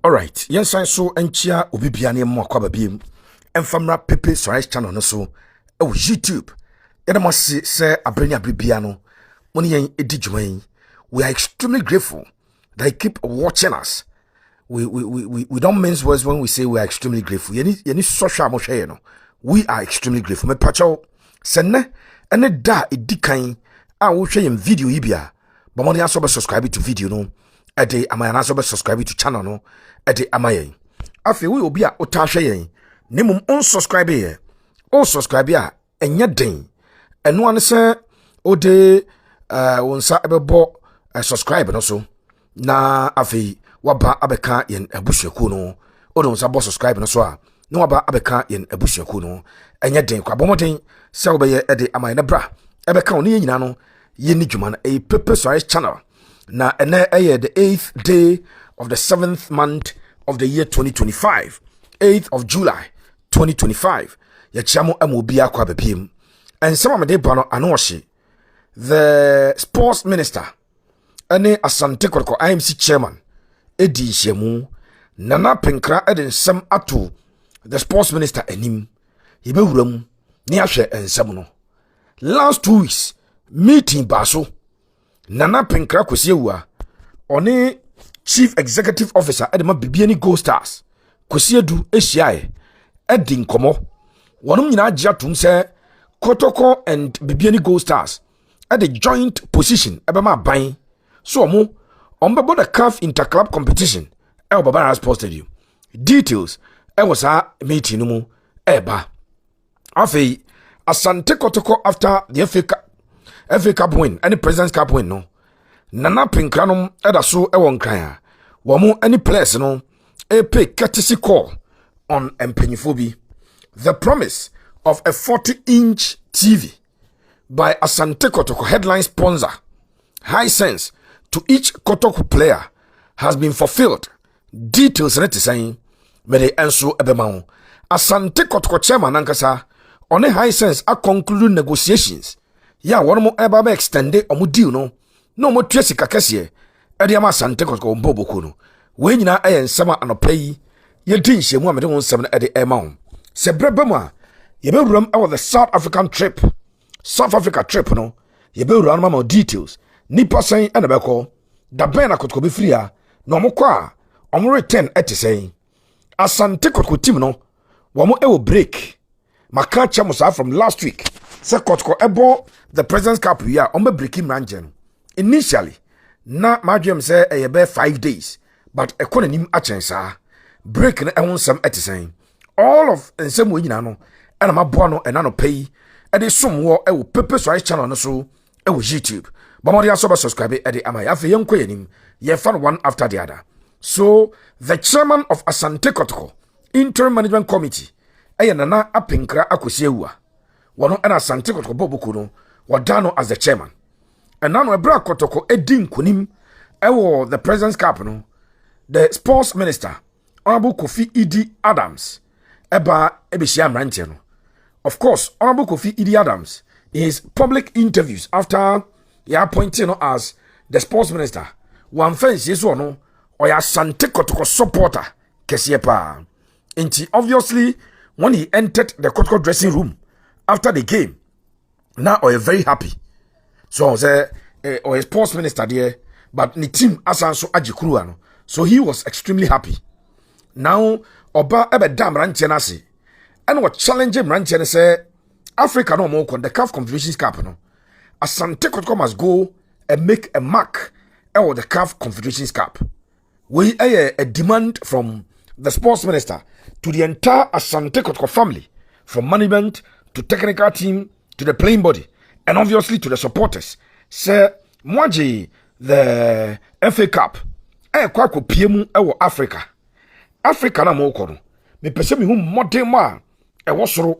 Alright, yensan so enchia obibia ne mo akwa babiem. Enfamra Pepe Sunrise channel no so YouTube. Yena mo se abreni abribia no. Moni yen edi dwuman. We are extremely grateful that you keep watching us. We don't mince words when we say we are extremely grateful. Yeni social mo hwe no. We are extremely grateful. Me pacho senne ene da edikan a wo hwe yem video yi bia. Ba mo ne aso be subscribe to video no. Ede amana aso be subscribe to channel no. Ede amayen. Afi we obi a otahwe yen. Nemum unsubscribe ye. O subscribe ya enye den. Eno ane se ode wonsa ebebo subscribe no so. Na afi waba abeka yen abusuaku no. Ode wonsa bo subscribe no so a. Na waba abeka yen abusuaku no. Enye den kwa bomoden se obeye ede amayen bra. Ebeka oni ye nyina no ye ni dwuma na a Pepe Sunrise channel. Na ene the 8th day of the 7th month of the year 2025. 8th of July 2025. Yachamo amobia kwa bepim. And some of the bano anoshi. The sports minister. Ane Asante Kotoko IMC chairman. Edi Shemu. Nana Penkra eden sem atu. The sports minister enim. Ibe uram. Ni ashe ensemuno. Last 2 weeks. Meeting baso. Nana Penkra kwesiewa. One chief executive officer edema bibiani Go Stars. Kwesiedu eshiae. Edin komo. Wanum nyina agya tum se Kotoko and bibiani Go Stars at the joint position ebema ban. So ombebo the CAF interclub competition e Babara Sports Stadium. Details e was a meeting no mu eba. Afei Asante Kotoko after the FA Cup win and the President's Cup win no. Nana Pinkranom eda so e won kan a. Womo any players no e pay courtesy call on Empenyifobi. The promise of a 40-inch TV by Asante Kotoko headline sponsor, high sense to each Kotoko player has been fulfilled. Details net saying, may they answer ebemao. Asante Kotoko chairman ankasa, on a high sense a conclude negotiations. Ya one more eba extended omu deal no more tresi kakesye. Ediama Asante Kotoko mbobo kuno. We nyina ayen sama anopeyi. Ye din shemu amede won sam na ede emawo. Se brebema ye be wuram our the South African trip. South Africa trip no. Ye be wuram ma details. Nipa sen ene be ko. Da ben na Kotoko be free a no mo kwa omo return etisen. Asante Kotoko team no. Wo mo e wo break. Maka chamusa from last week. Se Kotoko ebo the President's Cup ya omo break him rangen. Initially na madwem se e be 5 days but economy achensa. Break na ehun sam etisen. All of nsem we nyina no na maboa no na no pay e de somwo e wo Pepe Sunrise channel no so e wo YouTube. Bamori aso ba subscribe e de amaya afi yenko yanim ye fan one after the other. So the chairman of Asante Kotoko interim management committee e nana apenkra akosiewa. Wono na Asante Kotoko bobuku no wadano as the chairman. And now ebra Kotoko edin kunim e wo the President's Cup no. The sports minister Honorable Kofi Idi Adams eba ebeshia mrantie no. Of course, Honorable Kofi Idi Adams in his public interviews after he appointed as the sports minister, one fence yeso no or ya Asante Kotoko supporter kesiye pa. Inti obviously when he entered the Kotoko dressing room after the game, now are very happy. So say or a sports minister there, but ni team asanso ajikuru no. So he was extremely happy. Now oba ebe dam ranche na se and what challenge ranche say Africa no more the CAF Confederations Cup no. Asante Kotoko must go and make a mark or the CAF Confederations Cup. We a demand from the sports minister to the entire Asante Kotoko family, from management to technical team to the playing body and obviously to the supporters. Say mwaji the FA Cup kwa ko piemu ewo Africa na mo ko no me pese me hu modern ma e wo soro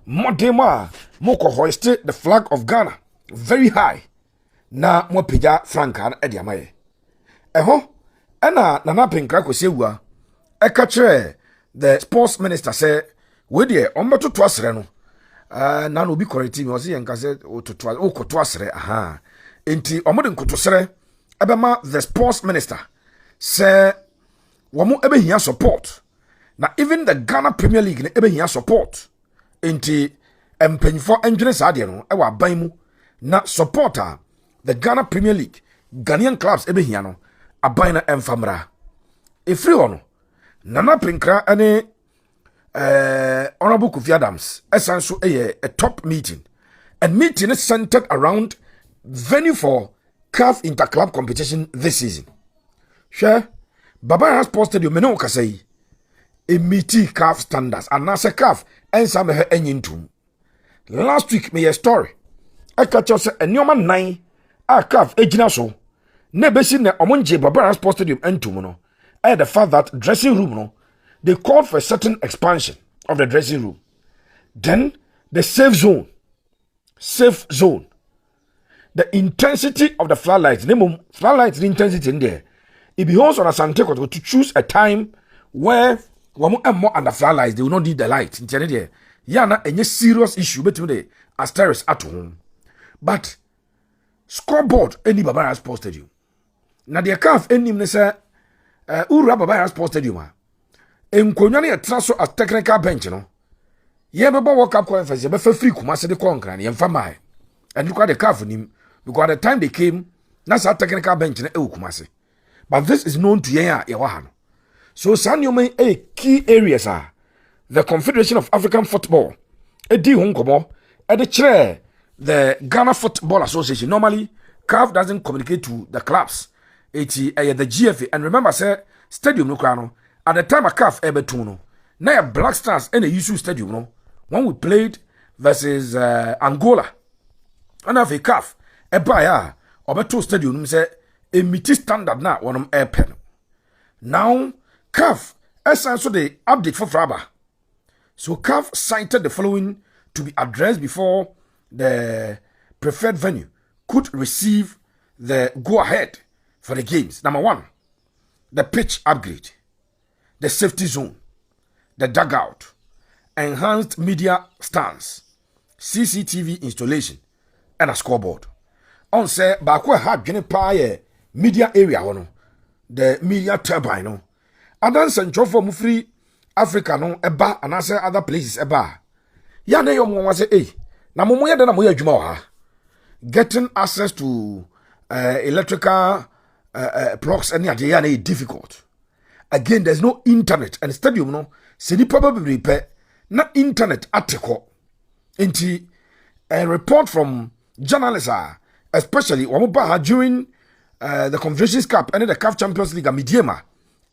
modern ma mo ko hoist the flag of Ghana very high na mo pija franka e dia maye eho na Nana Penkra ko sewua e ka kire the sports minister say we de on beto to asre no na no bi correct me o se yanka say o to o ko to asre aha enti o mo de nkoto sere ebema the sports minister say Wamo ebe hia support. Na even the Ghana Premier League ne ebe hia support. Enti empanyfo enjene saade no e wa aban mu na supporter the Ghana Premier League Ghanaian clubs ebe hia no aban na emfamra. Efri hono Nana Pinkra ane Honorable Kofi Adams esanso a top meeting, and meeting is centered around venue for CAF interclub competition this season. Sure, Baba has posted you meno kasei a meeting CAF standards and nasa CAF and some her enyintum. Last week me a story I catch us a new man 9 a CAF ejina so ne besi ne omonje Baba has posted you entum no. I had the fact that dressing room no, they called for a certain expansion of the dressing room. Then the safe zone, the intensity of the floodlights, the floodlights intensity in there. It behoves on Asante Kotoko to choose a time where one more under floodlights, they will not need the light. Yana a serious issue between the asterisk at home. But scoreboard any Baba has posted you. Now the calf any say Ura Baba has posted you ma. Enkonwane etraso as technical bench no. Ye beba World Cup conference ye be free Kumasi de konkran ye mfa mai. And look at the calf nim because at the time they came that's a technical bench na Kumasi. But this is known to ye wa no. So Sanyome a key areas are the Confederation of African Football. Edi honkomo e de chair the Ghana Football Association. Normally CAF doesn't communicate to the clubs. It's the GFA, and remember say stadium no krano at the time a CAF ebetuno. Now Black Stars in the USU stadium no when we played versus Angola. And have a CAF ebaya obeto stadium say a meet standard na one air pen. Now CAF also the update for Fraba. So CAF cited the following to be addressed before the preferred venue could receive the go ahead for the games. Number 1, the pitch upgrade, the safety zone, the dugout, enhanced media stands, CCTV installation, and a scoreboard. On say bakwe had gene pa media area one, the media turbine no. Adan central for mufri Africa no eba and I say other places eba. Ya na yomo wa say na momo ya na moya adwuma wa. Getting access to electrical plugs and yeah, difficult. Again, there's no internet and stadium no. Sidi probably repair not internet article. Into a report from journalists, especially during the Confederations Cup and the CAF Champions League, Midiema,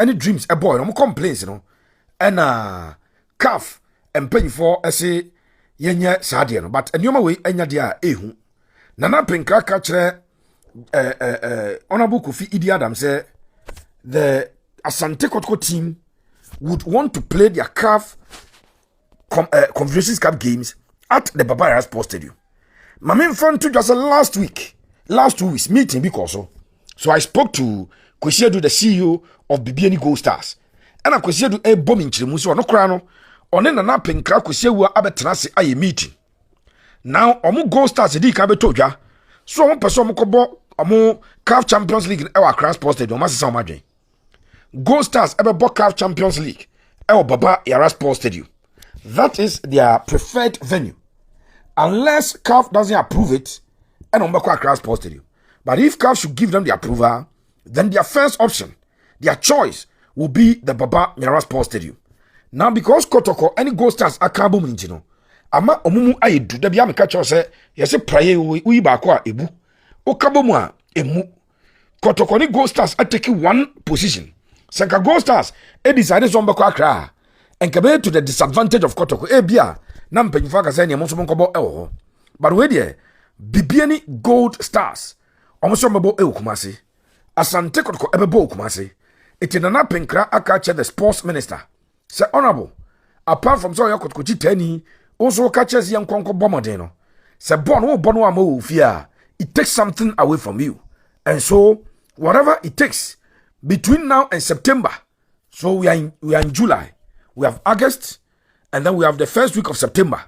any dreams a boy, no complaints, you know, and CAF and paying for say yenya sadiano, but a new way enya dia ehu. Nana Pinka catcher. Honorable Kofi Adams say the Asante Kotoko team would want to play their CAF Confederations Cup games at the Baba Sports Stadium. My main friend to just last 2 weeks meeting because so I spoke to Kwesiedu, the CEO of BBN Gold Stars, and I Kwesiedu a bombing chimuso no krano on na Pinkra Kwesiewu abetenase aye meeting. Now omu Gold Stars di ka betoja so omu person kobo omu CAF Champions League e wa Accra Sports Stadium masisa omadwen. Gold Stars ebe bo CAF Champions League e wa Baba Yara Sports Stadium. That is their preferred venue. Unless CAF doesn't approve it, and on Accra Sports Stadium. But if CAF should give them the approval, then their first option, their choice, will be the Baba Yara Sports Stadium. Now, because Kotoko, any Gold Stars are carbon minjino, ama omumu ayedu, debi ame kacho se, yase praye ui bakwa ebu, okabomwa emu. Kotoko ni Gold Stars are taking one position. Senka Gold Stars, decided on Bako Accra, and compared to the disadvantage of Kotoko, bia, nampe nifaka se ni amonso monkobo ewo. But wait there, BBN Gold Stars, omonso mabo ewo kumasi, Asante Kotoko ebebo kumasi. Iti Nana Pinkra akache the sports minister. Say honorable, apart from so Kotoko jiteni, also catches young konko bomodeno. Say bono amo fear. It takes something away from you. And so, whatever it takes, between now and September, so we are in July, we have August, and then we have the first week of September.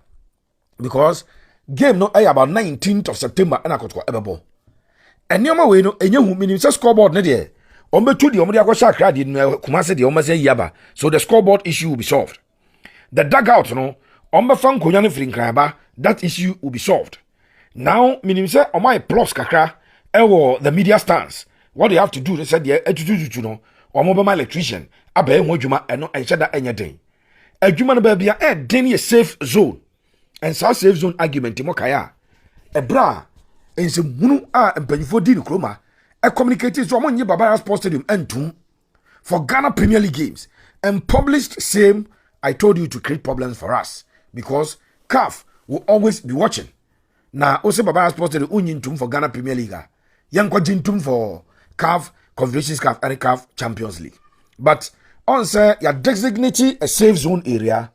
Because game no about 19th of September and Kotoko ebebo. And nyoma we no enye hu minim se scoreboard ne de Ombe the Omodia Shakra did Kumasi the Omase Yaba, so the scoreboard issue will be solved. The dugout, no, Ombe Fan Konyani Frinkraba, that issue will be solved. Now, meaning say, on my plus kakra, the media stance. What they have to do, they said, yeah, to know, or mobile electrician, abe Mojuma, and no, and shut that anything. A human baby, a safe zone. And so safe zone argument, Timokaya. A bra, and some munu and penifo din chroma, a communicated from one year Barbara Sports Stadium and two for Ghana Premier League games, and published same. I told you to create problems for us because CAF will always be watching. Now, also Barbara Sports Stadium union tum for Ghana Premier League, young tum for CAF Confederations CAF and CAF Champions League. But on say your designate a safe zone area,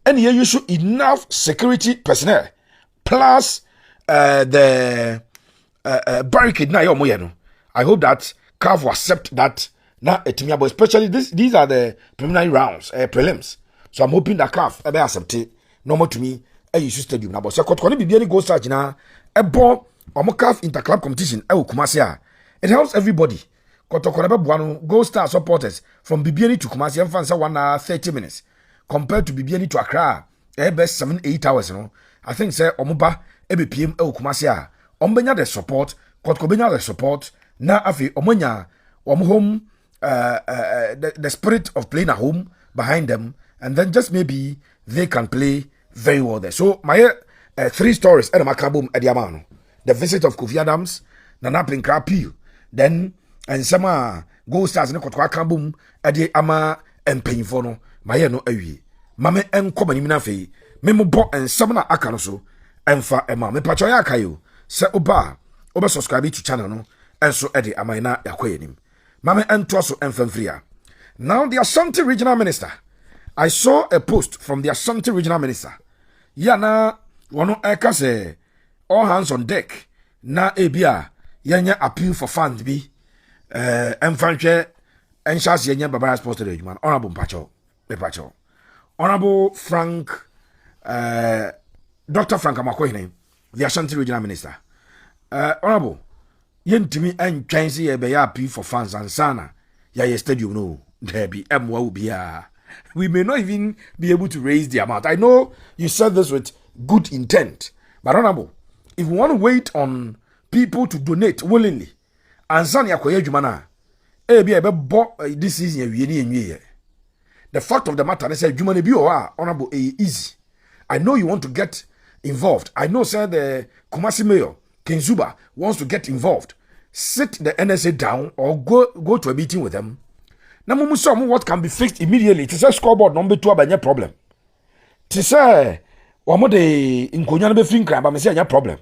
and here you should enough security personnel plus the barricade. Now, I hope that CAF will accept that. Now, especially these are the preliminary rounds, prelims. So I'm hoping that CAF will accept it. Normal to me, you should stadium now. But so Kotoko be any go start now. A ball or CAF interclub competition. It helps everybody. Kotoko Gold Star supporters from Bibiani to Kumasi and fans 1 hour 30 minutes compared to Bibiani to Accra. Best 7-8 hours. You know, I think say Omuba EBPM Kumasi. Ombenya the support. Kotoko benya the support. Na afi Omonya home. The spirit of playing at home behind them, and then just maybe they can play very well there. So my 3 stories at Makabum at Yamano. The visit of Kofi Adams, Nana Pinkra Peel, then and some Gold Stars in Kotwa Kabum at the Ama and Painfono, my no awi. Mame and Common Fe, Memo Bo and Samana Akanoso, and for Emma, me Pachoya Kayo, Se Oba, over subscribe to channel, no, and so Eddie Amina Yakwanim. Mame and Tosso and Fenfria. Now the Asante Regional Minister. I saw a post from the Asante Regional Minister. Yana wano eka se all hands on deck. Na ebia yanya appeal for funds bi emfanhwe enchas yanya Barbara Sports Stadium. Honorable Mpacho. Honorable Frank Dr. Frank Amakohene, the Asante Regional Minister. Honorable yentimi entwense ye be ya appeal for funds and sana ya stadium no there be emwa ubia. We may not even be able to raise the amount. I know you said this with good intent, but honorable, if we want to wait on people to donate willingly, and Zania Koye Jumana, this season, the fact of the matter is that Jumani Bio honorable easy. I know you want to get involved. I know, sir, the Kumasi Mayor, King Zuba, wants to get involved. Sit the NSA down or go to a meeting with them. Now, what can be fixed immediately? It is a scoreboard number 2 by problem. It is a in Konyan be fin crab, but say any problem.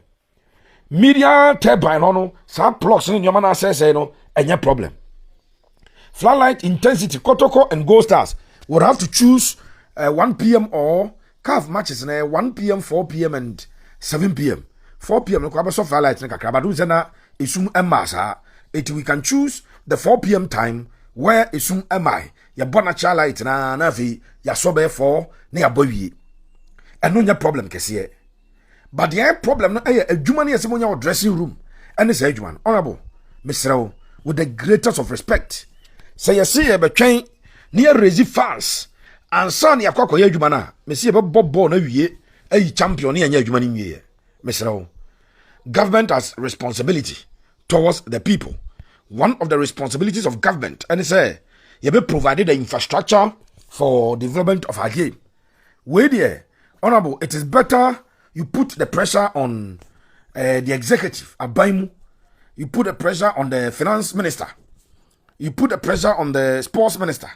Media turbine no, some plugs in your man says no, any problem. Floodlight intensity, Kotoko and Gold Stars would have to choose 1 p.m. or calf matches 1 p.m., 4 p.m. and 7 p.m. 4 p.m. no kwaba so floodlight nka krabadu zena isum emasa. It we can choose the 4 p.m. time where isum emai ya bona cha light na fi ya sobe 4 na ya bowie. Eno nya problem kese. But the problem no adwuma na yesemo nya dressing room. Ene say adwuma. Honorable Mr. with the greatest of respect. Say you see betwen near raise fans and son ya kwakọ adwuma na. Me see be bobo na wie ayi champion na nya adwuma ni wie. Mr. Government has responsibility towards the people. One of the responsibilities of government, and say, you be provided the infrastructure for development of our game. Wait there, honorable, it is better you put the pressure on the executive, Abaimu. You put the pressure on the finance minister. You put the pressure on the sports minister.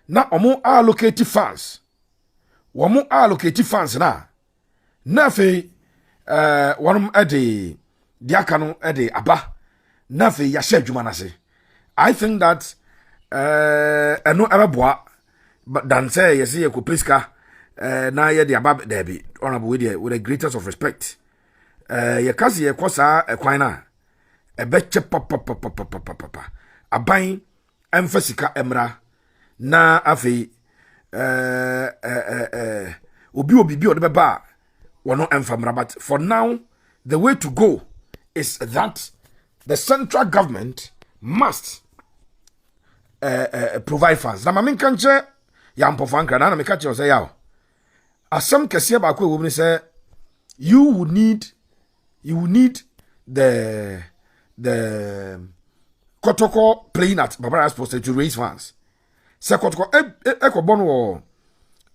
Now, omo allocate funds. Omo allocate funds now. Nafe, one ede diakano ede aba. Nafe yashe jumanase. I think that no ever but than say yes ye ko priska na ye the abab debi honorable with the greatest of respect. Ye kasi ye kosa ekwan na ebeche papa aban emfasika emra na afi obi o de beba wono emfamra. But for now the way to go is that the central government must provide funds na mame kanche ya mpofo ankra na me ka che say yaw asam kese ba ko wo say you would need the Kotoko playing at Babara Sports Stadium to raise funds. Se Kotoko eko bon wo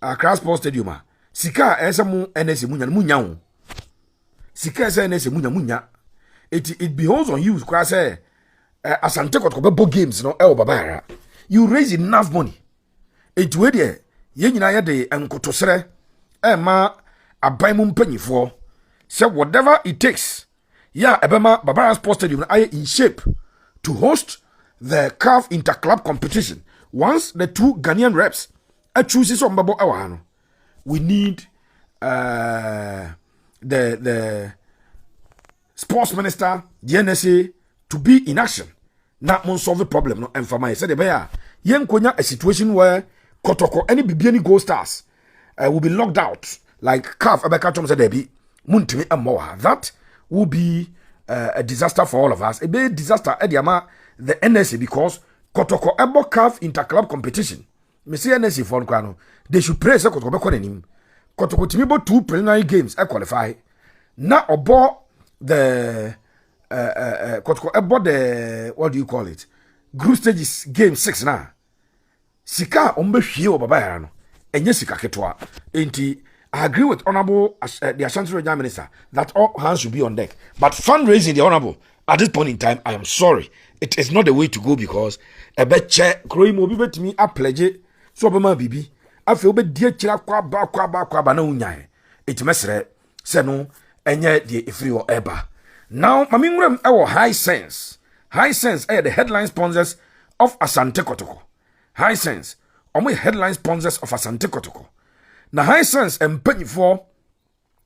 Accra Sports Stadium sika ese mu NS munya wo. Sika ese NS munya. It beholds on you kwa say Asante Kotoko bebo games no e Babara. You raise enough money. It we there ye nyina ye de enkotosere ma aban mu mpanyifo. Say whatever it takes. Yeah, ebema Babara Sports Stadium are in shape to host the CAF Interclub competition. Once the two Ghanaian reps chooses on Babo Awano, we need the sports minister, the NSA, to be in action. Not mon solve the problem. No, and for my said yen konya a situation where Kotoko any Bibiani Gold Stars will be locked out like CAF Abeka said debi muntimi amoha. That will be a disaster for all of us. A big disaster at the NSA because Kotoko Ebo CAF Interclub competition. Me say NSA for Kwano. They should praise Kotoko Bekonim. Kotoko Timibo 2 preliminary games qualify. Now about the Kotoko Ebo the what do you call it? Group stages game 6 now. Sika ombe hwie baba no. Enye sika ketwa. Enti I agree with Honorable the Asante Regional Minister that all hands should be on deck. But fundraising, the Honorable, at this point in time, I am sorry. It is not the way to go because a bet check, growing mobile to me, I pledge so Bama Bibi. I feel be dear chila kwa na unyae. It mesre, se no, enye de free or eba. Now, Mamingram, our high sense. High sense are the headline sponsors of Asante Kotoko. High sense, only headline sponsors of Asante Kotoko. Na high sense empanyfo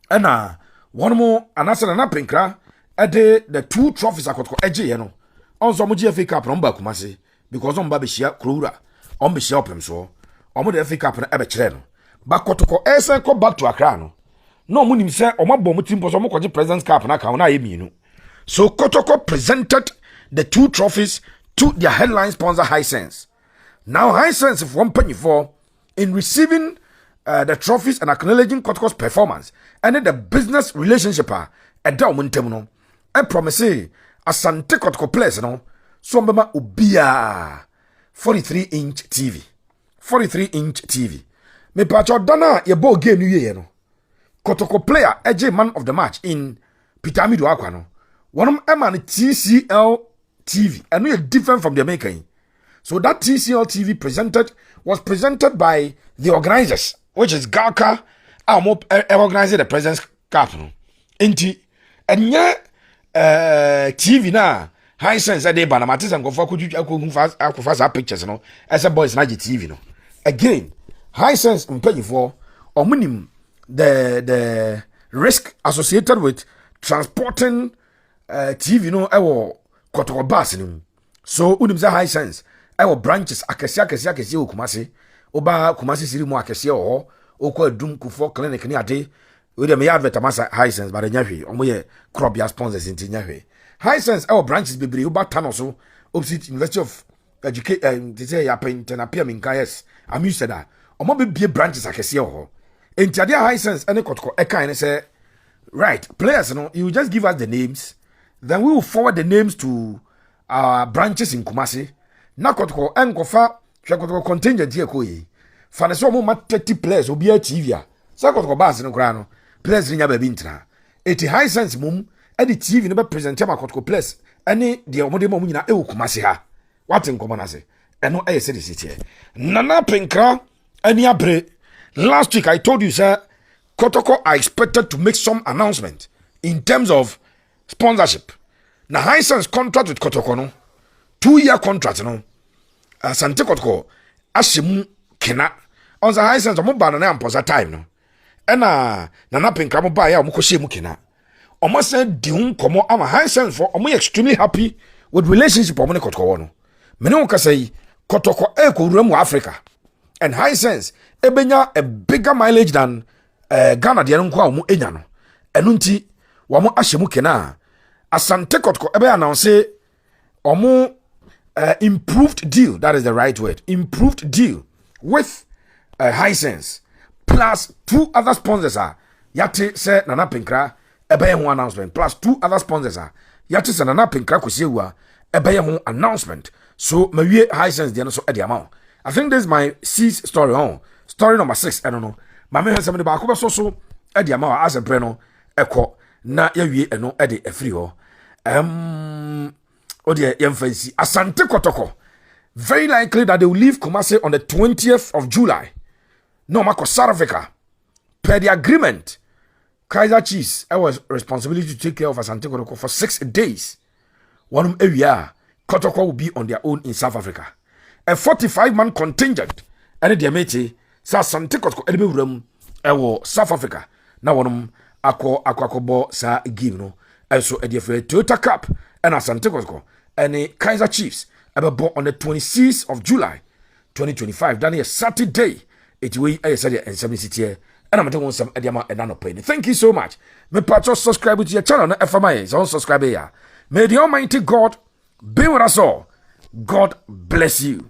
na one more anasa na penkra the two trophies akotoko eje ye no onso mo GFA Cup no ba kumase because on ba be hia krowura on be hia opem so on the FA Cup na ebe kire no ba kotoko esen ko back to Accra no no mo nim se o mabọ mo timpo so mo koje President's Cup na ka na ye mienu so Kotoko presented the two trophies to their headline sponsor High Sense. Now High Sense if one empanyfo in receiving the trophies and acknowledging Kotoko's performance and the business relationship and down no I promise Asante Kotoko place no so mbema ubia 43-inch TV 43-inch TV me pacho dana ye ball game new year no Kotoko player AJ man of the match in Pitamido Akwa no one man TCL TV and we are different from the American so that TCL TV was presented by the organizers which is Gaka, organizing the President's Cup. Enti, enye TV na High Sense ade ba na matis and go for akufasa pictures no. As a boys na TV no. Again, High Sense mpanyifo omunim the risk associated with transporting TV no ewo Kotoko bus no. So unim za High Sense ewo branches akesi Kumasi. Oba Kumasi siri mu akese ho okwa adum kufo clinic ni ade we dem ya advertise High Sense but nya hwe omo ye crop ya sponsors inti nya hwe High Sense our branches bebre oba tano so opposite University of Education they say ya paint na pia minka yes am used to that omo be bie branches akese ho enti ade High Sense ene Kotoko e kan say right players no you just give us the names then we will forward the names to our branches in Kumasi na Kotoko enkofa Kotoko contingent here koyi. Fane so mo 30 players obi a TV a. Sa Kotoko base no kra no. Players nya ba bi ntra. Eti High Sense mum e di TV no be present ma Kotoko players. Ene de omode mo nyina e okumase ha. What nkomo na se. Eno e se city. Nana penkra eni abre. Last week I told you sir Kotoko are expected to make some announcement in terms of sponsorship. Na High Sense contract with Kotoko no 2-year contract no. Asante Kotoko ashemu kena onza High Sense mo ba na amposa time no ena na penkra mo ba ya mo kohye mu kena omo say di hun komo ama High Sense for omo extremely happy with relationship omo ne Kotoko no me ne ka say Kotoko e ko wura mu Africa and High Sense ebenya a bigger mileage than Ghana de nko a omo enya no enu nti wo mo ahyemu kena Asante Kotoko ebe announce omo improved deal. That is the right word. Improved deal with Hisense plus 2 other sponsors are yate se Nana Pinkra ebeye ho announcement plus 2 other sponsors are yate se Nana Pinkra kosiewa ebeye ho announcement. So mawie Hisense de no so e de amount. I think this is my 6th story on. Story number 6, I don't know. Mame he somebody ba ko so e de amount as a pre no ekọ na yawie eno e de afri ho. Ode yemfansi Asante Kotoko. Very likely that they will leave Kumasi on the 20th of July. No, Marco South Africa. Per the agreement, Kaiser Chiefs was responsibility to take care of Asante Kotoko for 6 days. One area, Kotoko will be on their own in South Africa. A 45-man contingent, and the mate, Asante Kotoko, Edinburgh, South Africa. Now, one akwakobo sa give no. Also, a different Toyota Cup and Asante Kotoko and Kaiser Chiefs. About on the 26th of July 2025. That is Saturday. It will I said and 70 and I'm telling some Ediama and Nano. Thank you so much. Me patch subscribe to your channel. FMI is on subscribe here. May the Almighty God be with us all. God bless you.